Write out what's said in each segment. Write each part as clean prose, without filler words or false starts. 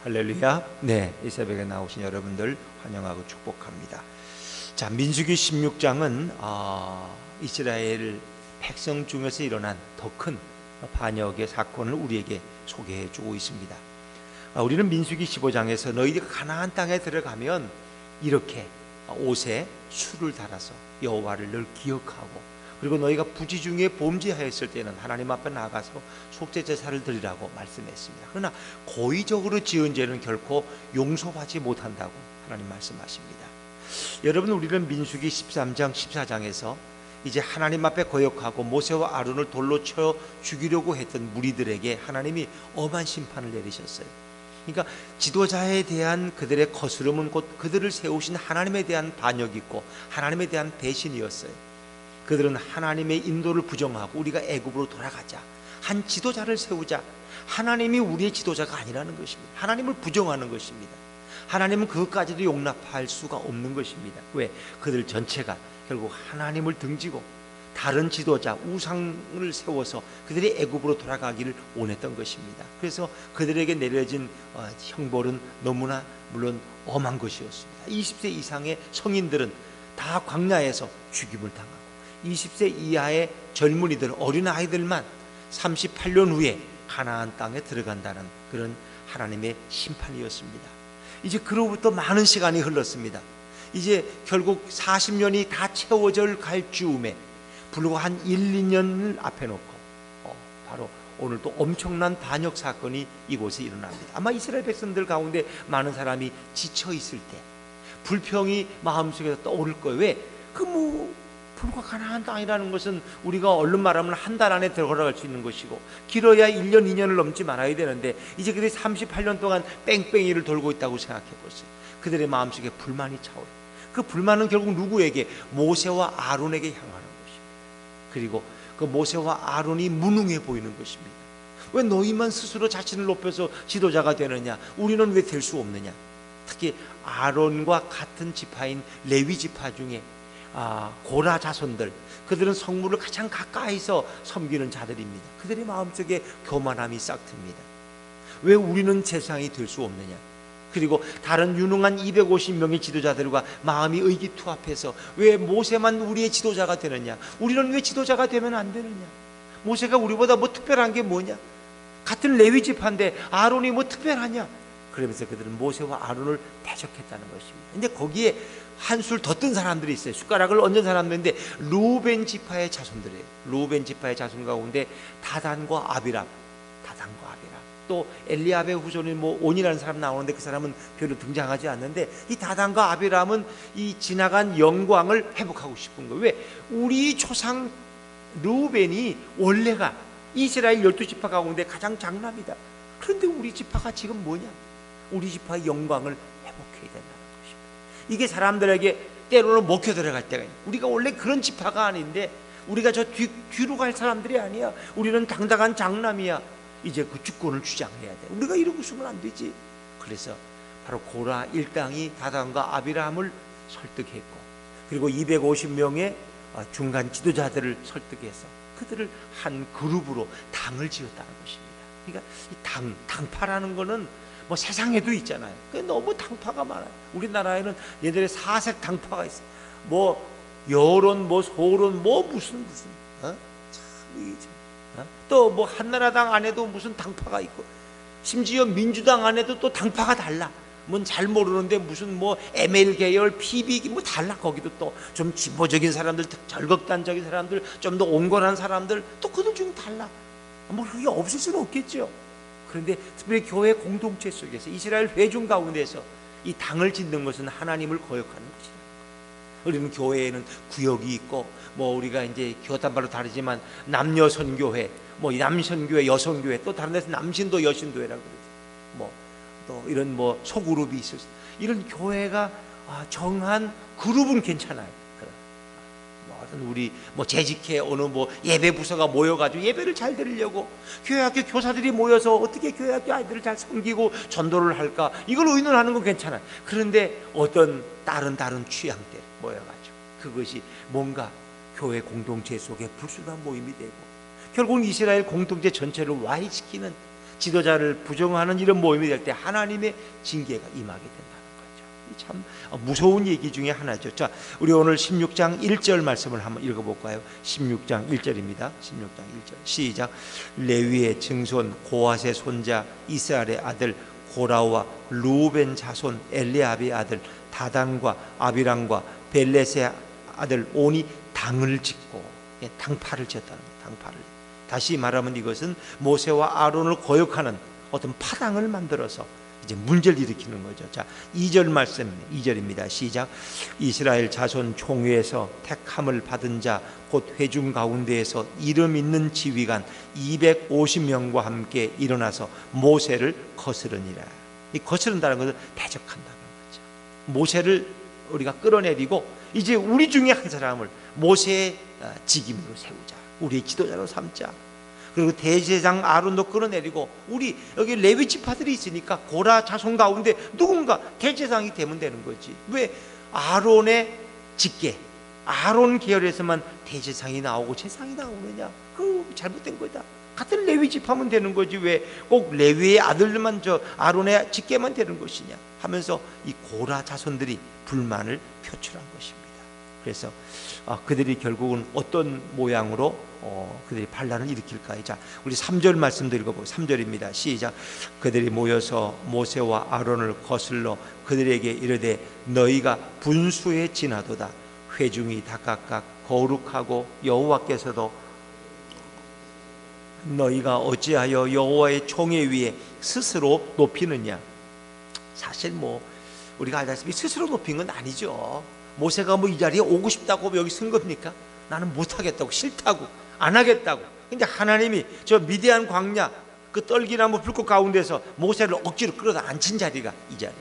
할렐루야. 네, 이 새벽에 나오신 여러분들 환영하고 축복합니다. 자, 민수기 16장은 이스라엘 백성 중에서 일어난 더 큰 반역의 사건을 우리에게 소개해 주고 있습니다. 우리는 민수기 15장에서 너희들이 가나안 땅에 들어가면 이렇게 옷에 술을 달아서 여호와를 늘 기억하고, 그리고 너희가 부지 중에 범죄하였을 때는 하나님 앞에 나가서 속죄 제사를 드리라고 말씀했습니다. 그러나 고의적으로 지은 죄는 결코 용서하지 못한다고 하나님 말씀하십니다. 여러분, 우리는 민수기 13장 14장에서 이제 하나님 앞에 거역하고 모세와 아론을 돌로 쳐 죽이려고 했던 무리들에게 하나님이 엄한 심판을 내리셨어요. 그러니까 지도자에 대한 그들의 거스름은 곧 그들을 세우신 하나님에 대한 반역이 있고 하나님에 대한 배신이었어요. 그들은 하나님의 인도를 부정하고 우리가 애굽으로 돌아가자, 한 지도자를 세우자, 하나님이 우리의 지도자가 아니라는 것입니다. 하나님을 부정하는 것입니다. 하나님은 그것까지도 용납할 수가 없는 것입니다. 왜? 그들 전체가 결국 하나님을 등지고 다른 지도자, 우상을 세워서 그들이 애굽으로 돌아가기를 원했던 것입니다. 그래서 그들에게 내려진 형벌은 너무나 물론 엄한 것이었습니다. 20세 이상의 성인들은 다 광야에서 죽임을 당하고 20세 이하의 젊은이들, 어린아이들만 38년 후에 가나안 땅에 들어간다는 그런 하나님의 심판이었습니다. 이제 그로부터 많은 시간이 흘렀습니다. 이제 결국 40년이 다 채워져 갈 즈음에 불과 한 1, 2년을 앞에 놓고 바로 오늘 또 엄청난 반역 사건이 이곳에 일어납니다. 아마 이스라엘 백성들 가운데 많은 사람이 지쳐 있을 때 불평이 마음속에서 떠오를 거예요. 왜? 불과 가나안 땅이라는 것은 우리가 얼른 말하면 한 달 안에 들어갈 수 있는 것이고 길어야 1년, 2년을 넘지 말아야 되는데 이제 그들이 38년 동안 뺑뺑이를 돌고 있다고 생각해 보세요. 그들의 마음속에 불만이 차오르고 그 불만은 결국 누구에게? 모세와 아론에게 향하는 것입니다. 그리고 그 모세와 아론이 무능해 보이는 것입니다. 왜 너희만 스스로 자신을 높여서 지도자가 되느냐? 우리는 왜 될 수 없느냐? 특히 아론과 같은 지파인 레위 지파 중에 고라 자손들, 그들은 성물을 가장 가까이서 섬기는 자들입니다. 그들의 마음속에 교만함이 싹 틉니다. 왜 우리는 세상이 될 수 없느냐? 그리고 다른 유능한 250명의 지도자들과 마음이 의기투합해서 왜 모세만 우리의 지도자가 되느냐? 우리는 왜 지도자가 되면 안 되느냐? 모세가 우리보다 뭐 특별한 게 뭐냐? 같은 레위 지파인데 아론이 뭐 특별하냐? 그러면서 그들은 모세와 아론을 대적했다는 것입니다. 근데 거기에 한술 더 뜬 사람들이 있어요. 숟가락을 얹은 사람들인데 루벤 지파의 자손들이에요. 루벤 지파의 자손 가운데 다단과 아비람, 또 엘리압의 후손인 온이라는 사람 나오는데 그 사람은 별로 등장하지 않는데, 이 다단과 아비람은 이 지나간 영광을 회복하고 싶은 거예요. 왜? 우리 조상 루벤이 원래가 이스라엘 12지파 가운데 가장 장남이다. 그런데 우리 지파가 지금 뭐냐? 우리 지파의 영광을 회복해야 된다는 것입니다. 이게 사람들에게 때로는 먹혀 들어갈 때가 있어요. 우리가 원래 그런 지파가 아닌데, 우리가 저 뒤로 갈 사람들이 아니야. 우리는 당당한 장남이야. 이제 그 주권을 주장해야 돼. 우리가 이러고 있으면 안 되지. 그래서 바로 고라 일당이 다단과 아비람을 설득했고, 그리고 250명의 중간 지도자들을 설득해서 그들을 한 그룹으로 당을 지었다는 것입니다. 그러니까 이 당파라는 거는 세상에도 있잖아요. 너무 당파가 많아요. 우리나라에는 얘들의 사색 당파가 있어요. 여론, 소론, 무슨 또 한나라당 안에도 무슨 당파가 있고, 심지어 민주당 안에도 또 당파가 달라. 잘 모르는데 무슨 ML 계열, PB 달라. 거기도 또 좀 진보적인 사람들, 절극단적인 사람들, 좀 더 온건한 사람들, 또 그들 중에 달라. 그게 없을 수는 없겠죠. 그런데 특별히 교회 공동체 속에서 이스라엘 회중 가운데서 이 당을 짓는 것은 하나님을 거역하는 것이다. 우리는 교회에는 구역이 있고, 우리가 이제 교단별로 다르지만 남녀 선교회, 남선교회, 여성교회, 또 다른 데서 남신도 여신도회라고 그러죠. 또 이런 소그룹이 있어서 이런 교회가 정한 그룹은 괜찮아요. 우리 재직회 어느 예배 부서가 모여가지고 예배를 잘 드리려고 교회학교 교사들이 모여서 어떻게 교회학교 아이들을 잘 섬기고 전도를 할까, 이걸 의논하는 건 괜찮아요. 그런데 어떤 다른 취향들 모여가지고 그것이 뭔가 교회 공동체 속에 불순한 모임이 되고 결국은 이스라엘 공동체 전체를 와해시키는 지도자를 부정하는 이런 모임이 될 때 하나님의 징계가 임하게 된다는 거죠. 참 무서운 얘기 중에 하나죠. 자, 우리 오늘 16장 1절 말씀을 한번 읽어볼까요? 16장 1절입니다. 16장 1절 시작. 레위의 증손 고핫의 손자 이스라엘의 아들 고라와 루벤 자손 엘리압의 아들 다단과 아비람과 벨렛의 아들 온이 당을 짓고, 당파를 지었다는 거예요. 당파를. 다시 말하면 이것은 모세와 아론을 거역하는 어떤 파당을 만들어서 이제 문제를 일으키는 거죠. 자, 2절 말씀, 2절입니다. 시작. 이스라엘 자손 총회에서 택함을 받은 자 곧 회중 가운데에서 이름 있는 지휘관 250명과 함께 일어나서 모세를 거스르니라. 이 거스른다는 것은 대적한다는 거죠. 모세를 우리가 끌어내리고 이제 우리 중에 한 사람을 모세의 직임으로 세우자. 우리의 지도자로 삼자. 그리고 대제사장 아론도 끌어내리고 우리 여기 레위 지파들이 있으니까 고라 자손 가운데 누군가 대제사장이 되면 되는 거지. 왜 아론의 직계, 아론 계열에서만 대제사장이 나오고 제사장이 나오느냐? 그 잘못된 거다. 같은 레위 지파면 되는 거지 왜 꼭 레위의 아들만 저 아론의 직계만 되는 것이냐 하면서 이 고라 자손들이 불만을 표출한 것입니다. 그래서 그들이 결국은 어떤 모양으로 그들이 반란을 일으킬까요? 자, 우리 3절 말씀도 읽어보고 3절입니다. 시작. 그들이 모여서 모세와 아론을 거슬러 그들에게 이르되 너희가 분수에 지나도다. 회중이 다 각각 거룩하고 여호와께서도 너희가 어찌하여 여호와의 총회 위에 스스로 높이느냐. 사실 우리가 알다시피 스스로 높인 건 아니죠. 모세가 이 자리에 오고 싶다고 여기 쓴 겁니까? 나는 못하겠다고, 싫다고, 안 하겠다고. 근데 하나님이 저 미디안 광야 그 떨기나무 불꽃 가운데서 모세를 억지로 끌어다 앉힌 자리가 이 자리.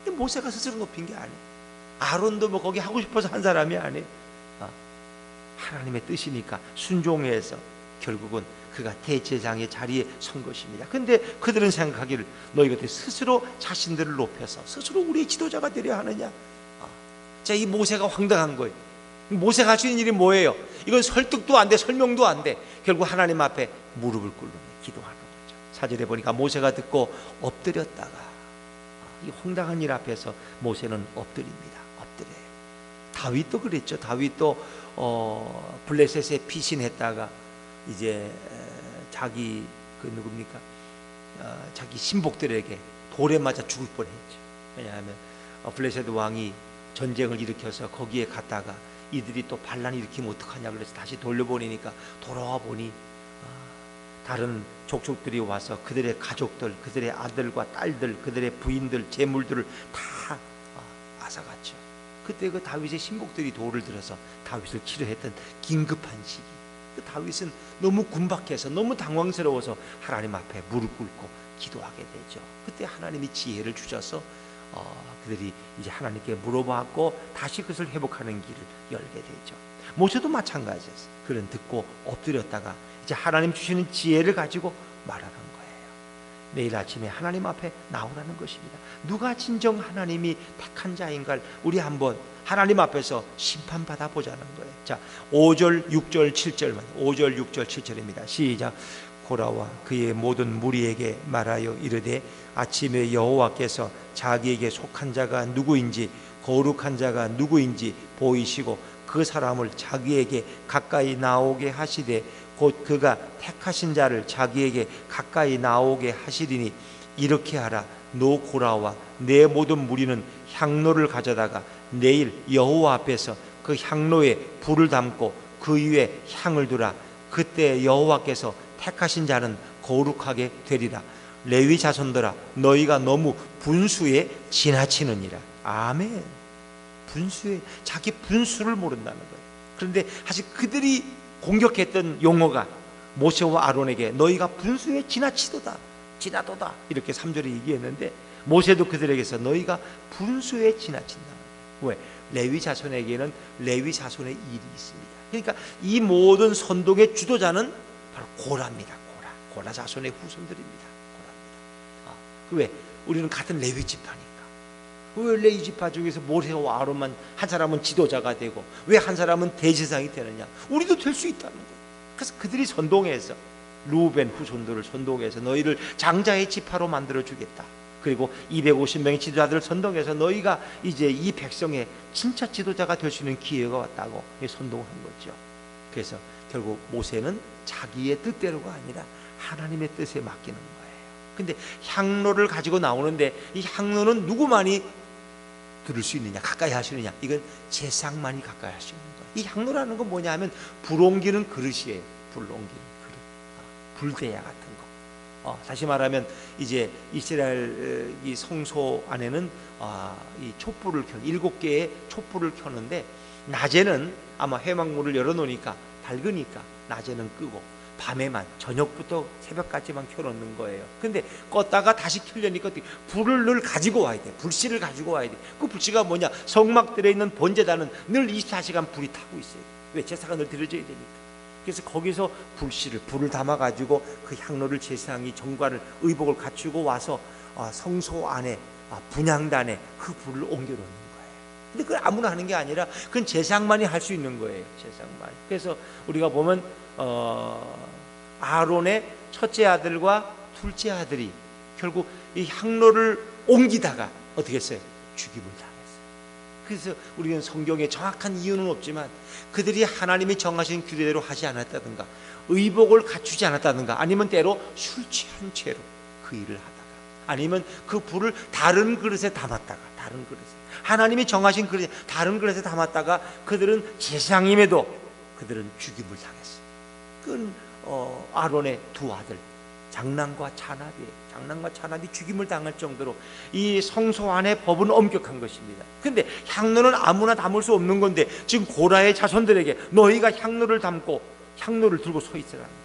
모세가 스스로 높인 게 아니에요. 아론도 거기 하고 싶어서 한 사람이 아니에요. 하나님의 뜻이니까 순종해서 결국은 그가 대제사장의 자리에 선 것입니다. 근데 그들은 생각하기를 너희가 스스로 자신들을 높여서 스스로 우리의 지도자가 되려 하느냐. 자, 이 모세가 황당한 거예요. 모세가 할 수 있는 일이 뭐예요? 이건 설득도 안 돼, 설명도 안 돼. 결국 하나님 앞에 무릎을 꿇는 기도하는 거죠. 사절에 보니까 모세가 듣고 엎드렸다가 이 황당한 일 앞에서 모세는 엎드립니다. 엎드려요. 다윗도 그랬죠. 다윗도 블레셋에 피신했다가 이제 자기 누굽니까? 자기 신복들에게 돌에 맞아 죽을 뻔했죠. 왜냐하면 블레셋 왕이 전쟁을 일으켜서 거기에 갔다가 이들이 또 반란 일으키면 어떡하냐 그래서 다시 돌려보내니까 돌아와 보니 다른 족속들이 와서 그들의 가족들, 그들의 아들과 딸들, 그들의 부인들, 재물들을 다 앗아갔죠. 그때 그 다윗의 신복들이 돌을 들어서 다윗을 치료했던 긴급한 시기. 그 다윗은 너무 군박해서 너무 당황스러워서 하나님 앞에 무릎 꿇고 기도하게 되죠. 그때 하나님이 지혜를 주셔서 그들이 이제 하나님께 물어봤고 다시 그것을 회복하는 길을 열게 되죠. 모세도 마찬가지였어요. 그는 듣고 엎드렸다가 이제 하나님 주시는 지혜를 가지고 말하는 거예요. 내일 아침에 하나님 앞에 나오라는 것입니다. 누가 진정 하나님이 택한 자인가를 우리 한번 하나님 앞에서 심판받아 보자는 거예요. 자, 5절, 6절, 7절만 5절, 6절, 7절입니다. 시작. 고라와 그의 모든 무리에게 말하여 이르되 아침에 여호와께서 자기에게 속한 자가 누구인지 거룩한 자가 누구인지 보이시고 그 사람을 자기에게 가까이 나오게 하시되 곧 그가 택하신 자를 자기에게 가까이 나오게 하시리니 이렇게 하라. 너 고라와 내 모든 무리는 향로를 가져다가 내일 여호와 앞에서 그 향로에 불을 담고 그 위에 향을 두라. 그때 여호와께서 택하신 자는 거룩하게 되리라. 레위 자손들아 너희가 너무 분수에 지나치느니라. 아멘. 분수에 자기 분수를 모른다는 거예요. 그런데 사실 그들이 공격했던 용어가 모세와 아론에게 너희가 분수에 지나치도다, 지나도다 이렇게 3절에 얘기했는데 모세도 그들에게서 너희가 분수에 지나친다. 왜? 레위 자손에게는 레위 자손의 일이 있습니다. 그러니까 이 모든 선동의 주도자는 바로 고라입니다. 고라 자손의 후손들입니다. 고라입니다. 왜? 우리는 같은 레위 지파니까. 왜 레위 지파 중에서 모세와 아론만 한 사람은 지도자가 되고 왜 한 사람은 대제사장이 되느냐? 우리도 될 수 있다는 거예요. 그래서 그들이 선동해서 루벤 후손들을 선동해서 너희를 장자의 지파로 만들어 주겠다. 그리고 250명의 지도자들을 선동해서 너희가 이제 이 백성의 진짜 지도자가 될 수 있는 기회가 왔다고 선동한 거죠. 그래서 결국 모세는 자기의 뜻대로가 아니라 하나님의 뜻에 맡기는 거예요. 근데 향로를 가지고 나오는데 이 향로는 누구만이 들을 수 있느냐, 가까이 할 수 있느냐, 이건 제사장만이 가까이 할 수 있는 거예요. 이 향로라는 건 뭐냐 하면 불 옮기는 그릇이에요. 불 옮기는 그릇, 불대야 같은 거. 다시 말하면 이제 이스라엘 이 성소 안에는 이 촛불을 7개의 촛불을 켜는데 낮에는 아마 회막문을 열어놓으니까 밝으니까 낮에는 끄고 밤에만 저녁부터 새벽까지만 켜놓는 거예요. 근데 껐다가 다시 켜려니까 불을 늘 가지고 와야 돼. 불씨를 가지고 와야 돼. 그 불씨가 뭐냐, 성막들에 있는 번제단은 늘 24시간 불이 타고 있어요. 왜? 제사가 늘 드려져야 되니까. 그래서 거기서 불을 담아가지고 그 향로를 제사장이 정관을 의복을 갖추고 와서 성소 안에 분향단에 그 불을 옮겨놓는 거예요. 근데 그걸 아무나 하는 게 아니라 그건 제사장만이 할 수 있는 거예요. 제사장만. 그래서 우리가 보면 아론의 첫째 아들과 둘째 아들이 결국 이 향로를 옮기다가 어떻게 했어요? 죽임을 당했어요. 그래서 우리는 성경에 정확한 이유는 없지만 그들이 하나님이 정하신 규례대로 하지 않았다든가 의복을 갖추지 않았다든가 아니면 때로 술 취한 채로 그 일을 하다가 아니면 그 불을 다른 그릇에 담았다가 다른 그릇에 하나님이 정하신 그릇에 다른 그릇에 담았다가 그들은 제사장임에도 그들은 죽임을 당했어요. 그건 아론의 두 아들 장남과 차납이 죽임을 당할 정도로 이 성소 안의 법은 엄격한 것입니다. 그런데 향로는 아무나 담을 수 없는 건데 지금 고라의 자손들에게 너희가 향로를 담고 향로를 들고 서 있으라는 거예요.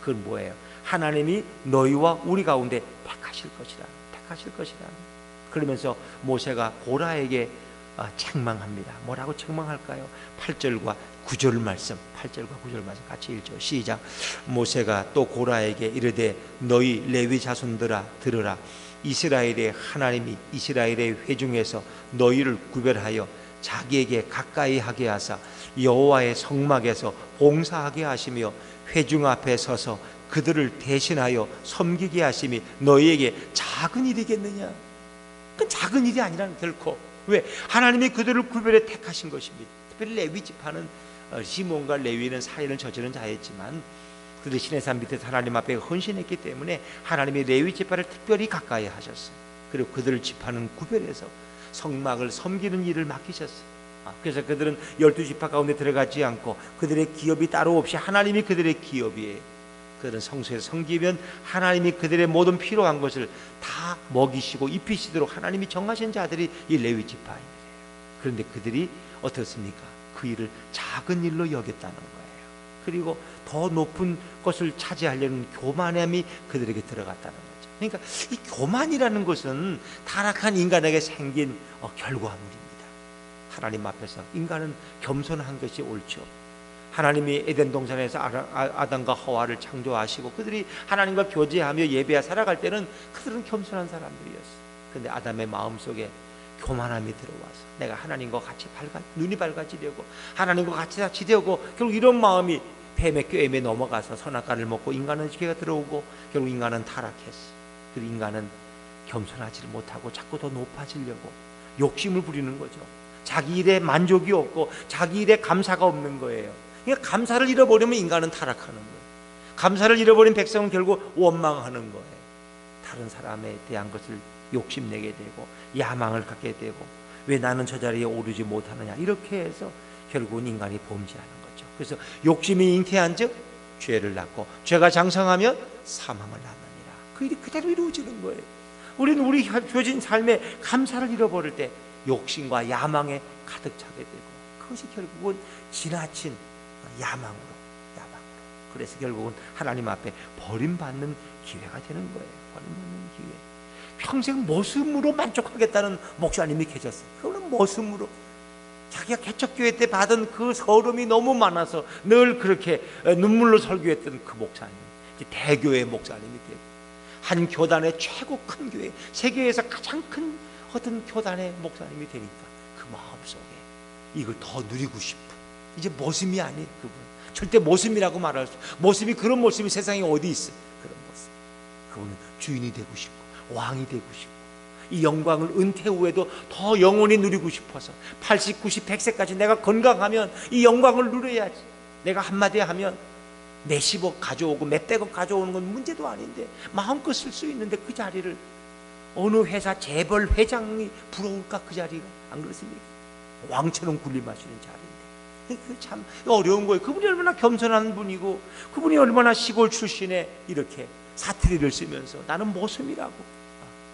그건 뭐예요? 하나님이 너희와 우리 가운데 택하실 것이라. 그러면서 모세가 고라에게 책망합니다. 뭐라고 책망할까요? 8절과 9절 말씀 같이 읽죠. 시작. 모세가 또 고라에게 이르되 너희 레위 자손들아 들으라. 이스라엘의 하나님이 이스라엘의 회중에서 너희를 구별하여 자기에게 가까이 하게 하사 여호와의 성막에서 봉사하게 하시며 회중 앞에 서서 그들을 대신하여 섬기게 하심이 너희에게 작은 일이겠느냐? 그 작은 일이 아니라는 결코. 왜? 하나님이 그들을 구별해 택하신 것입니다. 특별히 레위 지파는 시몬과 레위는 살인을 저지른 자였지만 그들이 시내산 밑에서 하나님 앞에 헌신했기 때문에 하나님이 레위 지파를 특별히 가까이 하셨어요. 그리고 그들을 지파는 구별해서 성막을 섬기는 일을 맡기셨어요. 그래서 그들은 12지파 가운데 들어가지 않고 그들의 기업이 따로 없이 하나님이 그들의 기업이에요. 그들은 성소에서 섬기면 하나님이 그들의 모든 필요한 것을 다 먹이시고 입히시도록 하나님이 정하신 자들이 이 레위 지파입니다. 그런데 그들이 어떻습니까? 그 일을 작은 일로 여겼다는 거예요. 그리고 더 높은 것을 차지하려는 교만함이 그들에게 들어갔다는 거죠. 그러니까 이 교만이라는 것은 타락한 인간에게 생긴 결과물입니다. 하나님 앞에서 인간은 겸손한 것이 옳죠. 하나님이 에덴 동산에서 아담과 하와를 창조하시고 그들이 하나님과 교제하며 예배하 살아갈 때는 그들은 겸손한 사람들이었어요. 그런데 아담의 마음속에 교만함이 들어와서 내가 하나님과 같이 눈이 밝아지려고 하나님과 같이 되고 결국 이런 마음이 뱀의 꾀임에 넘어가서 선악과를 먹고 인간은 죄가 들어오고 결국 인간은 타락했어. 그리고 인간은 겸손하지를 못하고 자꾸 더 높아지려고 욕심을 부리는 거죠. 자기 일에 만족이 없고 자기 일에 감사가 없는 거예요. 그러니까 감사를 잃어버리면 인간은 타락하는 거예요. 감사를 잃어버린 백성은 결국 원망하는 거예요. 다른 사람에 대한 것을 욕심내게 되고 야망을 갖게 되고 왜 나는 저 자리에 오르지 못하느냐 이렇게 해서 결국은 인간이 범죄하는 거죠. 그래서 욕심이 잉태한 즉 죄를 낳고 죄가 장성하면 사망을 낳느니라. 그 일이 그대로 이루어지는 거예요. 우리는 우리 주어진 삶에 감사를 잃어버릴 때 욕심과 야망에 가득 차게 되고 그것이 결국은 지나친 야망으로 그래서 결국은 하나님 앞에 버림받는 기회가 되는 거예요. 버림받는 기회. 평생 머슴으로 만족하겠다는 목사님이 계셨어요. 그거는 머슴으로 자기가 개척교회 때 받은 그 서름이 너무 많아서 늘 그렇게 눈물로 설교했던 그 목사님 이제 대교회 목사님이 되고 한 교단의 최고 큰 교회 세계에서 가장 큰 어떤 교단의 목사님이 되니까 그 마음속에 이걸 더 누리고 싶은 이제 머슴이 아닌 그분 절대 모습이라고 말할 수, 모습이 그런 모습이 세상에 어디 있어? 그런 모습. 그분은 주인이 되고 싶고 왕이 되고 싶고 이 영광을 은퇴 후에도 더 영원히 누리고 싶어서 80, 90, 100세까지 내가 건강하면 이 영광을 누려야지. 내가 한마디 하면 몇십억 가져오고 몇백억 가져오는 건 문제도 아닌데 마음껏 쓸 수 있는데 그 자리를 어느 회사 재벌 회장이 부러울까? 그 자리가 안 그렇습니까? 왕처럼 군림하시는 자리인데 그 참 어려운 거예요. 그분이 얼마나 겸손한 분이고 그분이 얼마나 시골 출신에 이렇게 사투리를 쓰면서 나는 모섬이라고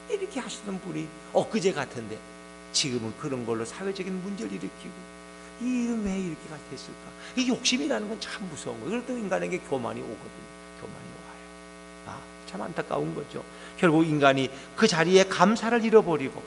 이렇게 하시는 분이 엊그제 같은데 지금은 그런 걸로 사회적인 문제를 일으키고 왜 이렇게 됐을까? 이 욕심이라는 건 참 무서운 거예요. 그래도 인간에게 교만이 오거든요. 교만이 와요. 참 안타까운 거죠. 결국 인간이 그 자리에 감사를 잃어버리고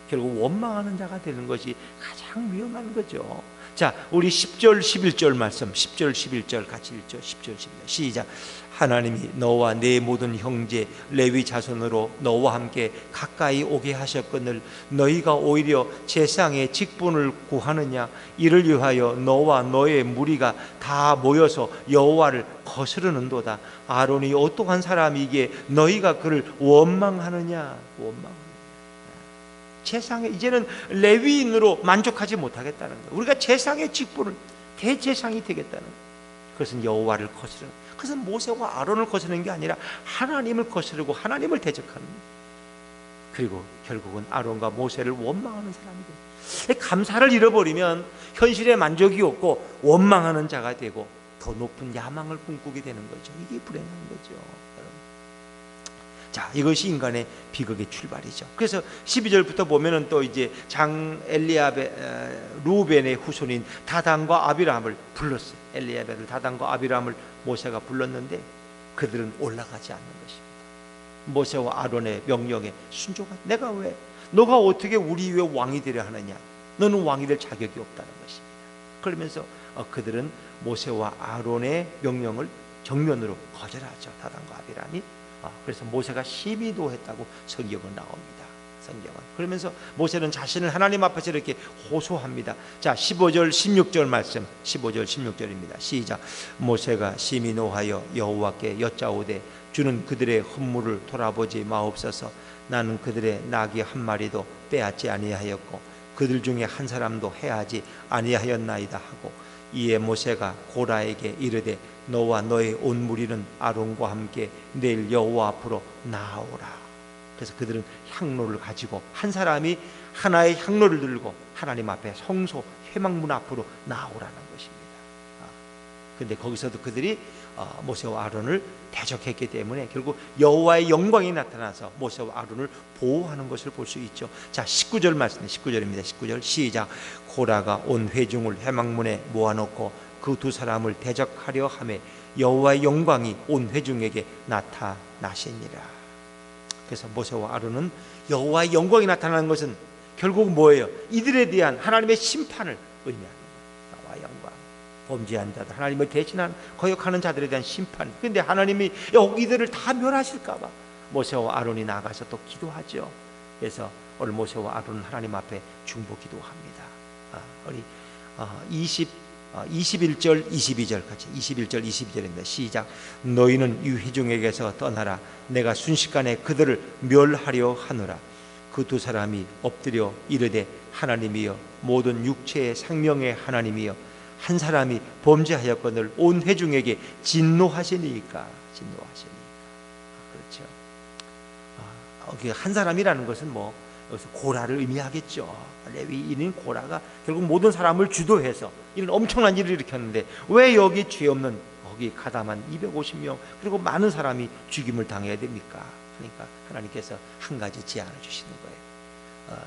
결국 원망하는 자가 되는 것이 가장 위험한 거죠. 자, 우리 10절 11절 말씀 10절 11절 같이 읽죠. 10절 11절 시작. 하나님이 너와 네 모든 형제 레위 자손으로 너와 함께 가까이 오게 하셨거늘 너희가 오히려 제사장의 직분을 구하느냐? 이를 위하여 너와 너의 무리가 다 모여서 여호와를 거스르는도다. 아론이 어떠한 사람이기에 너희가 그를 원망하느냐? 제사장의 이제는 레위인으로 만족하지 못하겠다는 거예요. 우리가 제사장의 직분을 대제사장이 되겠다는 거예요. 그것은 여호와를 거스르는, 그것은 모세와 아론을 거스르는 게 아니라 하나님을 거스르고 하나님을 대적하는 거예요. 그리고 결국은 아론과 모세를 원망하는 사람이 돼요. 감사를 잃어버리면 현실에 만족이 없고 원망하는 자가 되고 더 높은 야망을 꿈꾸게 되는 거죠. 이게 불행한 거죠. 자, 이것이 인간의 비극의 출발이죠. 그래서 12절부터 보면은 또 이제 장 엘리압의 루벤의 후손인 다단과 아비람을 불렀어요. 엘리압을 다단과 아비람을 모세가 불렀는데 그들은 올라가지 않는 것입니다. 모세와 아론의 명령에 순종한, 내가 왜, 너가 어떻게 우리 위에 왕이 되려 하느냐? 너는 왕이 될 자격이 없다는 것입니다. 그러면서 그들은 모세와 아론의 명령을 정면으로 거절하죠. 다단과 아비람이. 그래서 모세가 심히 노했다고 성경은 나옵니다. 성경은. 그러면서 모세는 자신을 하나님 앞에서 이렇게 호소합니다. 자, 15절 16절 말씀 15절 16절입니다. 시작. 모세가 심히 노하여 여호와께 여짜오되 주는 그들의 헌물을 돌아보지 마옵소서. 나는 그들의 나귀 한 마리도 빼앗지 아니하였고 그들 중에 한 사람도 해하지 아니하였나이다 하고, 이에 모세가 고라에게 이르되 너와 너의 온 무리는 아론과 함께 내일 여호와 앞으로 나아오라. 그래서 그들은 향로를 가지고 한 사람이 하나의 향로를 들고 하나님 앞에 성소 회막문 앞으로 나아오라는 것입니다. 그런데 거기서도 그들이 모세와 아론을 대적했기 때문에 결국 여호와의 영광이 나타나서 모세와 아론을 보호하는 것을 볼 수 있죠. 자, 19절 말씀 19절입니다. 19절 시작. 고라가 온 회중을 회막문에 모아놓고 그 두 사람을 대적하려 하매 여호와의 영광이 온 회중에게 나타나시니라. 그래서 모세와 아론은 여호와의 영광이 나타나는 것은 결국 뭐예요? 이들에 대한 하나님의 심판을 의미하는 거예요. 여호와의 영광, 범죄한 자들, 하나님을 대신한 거역하는 자들에 대한 심판. 그런데 하나님이 이들을 다 멸하실까 봐 모세와 아론이 나가서 또 기도하죠. 그래서 오늘 모세와 아론은 하나님 앞에 중보 기도합니다. 우리 21절 22절 같이 21절 22절입니다. 시작. 너희는 이 회중에게서 떠나라. 내가 순식간에 그들을 멸하려 하노라. 그 두 사람이 엎드려 이르되 하나님이여 모든 육체의 생명의 하나님이여 한 사람이 범죄하였거늘 온 회중에게 진노하시니까. 그렇죠. 한 사람이라는 것은 뭐 여기서 고라를 의미하겠죠. 레위인인 고라가 결국 모든 사람을 주도해서 이런 엄청난 일을 일으켰는데 왜 여기 죄 없는 거기 가담한 250명 그리고 많은 사람이 죽임을 당해야 됩니까? 그러니까 하나님께서 한 가지 제안을 주시는 거예요.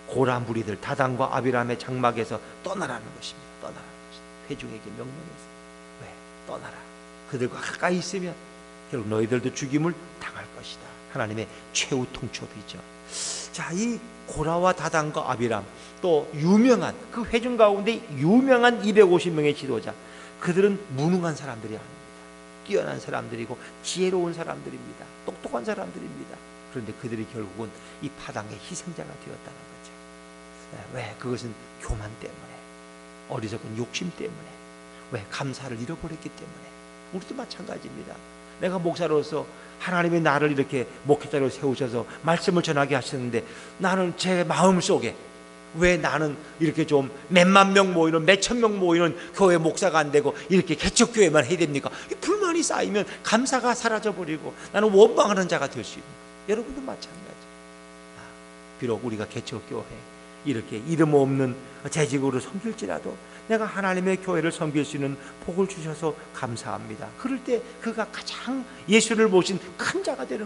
고라 무리들 다단과 아비람의 장막에서 떠나라는 것입니다. 떠나라는 것입니다. 회중에게 명령해서. 왜? 떠나라. 그들과 가까이 있으면 결국 너희들도 죽임을 당할 것이다. 하나님의 최후 통첩이죠. 자, 이 고라와 다단과 아비람, 또 유명한 그 회중 가운데 유명한 250명의 지도자, 그들은 무능한 사람들이 아닙니다. 뛰어난 사람들이고 지혜로운 사람들입니다. 똑똑한 사람들입니다. 그런데 그들이 결국은 이 파당의 희생자가 되었다는 거죠. 왜? 그것은 교만 때문에, 어리석은 욕심 때문에, 왜? 감사를 잃어버렸기 때문에. 우리도 마찬가지입니다. 내가 목사로서 하나님이 나를 이렇게 목회자로 세우셔서 말씀을 전하게 하셨는데 나는 제 마음속에 왜 나는 이렇게 좀 몇만 명 모이는 몇천 명 모이는 교회 목사가 안 되고 이렇게 개척교회만 해야 됩니까? 이 불만이 쌓이면 감사가 사라져버리고 나는 원망하는 자가 될 수 있는 거예요. 여러분도 마찬가지. 비록 우리가 개척교회 이렇게 이름 없는 재직으로 섬길지라도 내가 하나님의 교회를 섬길 수 있는 복을 주셔서 감사합니다. 그럴 때 그가 가장 예수를 모신 큰 자가 되는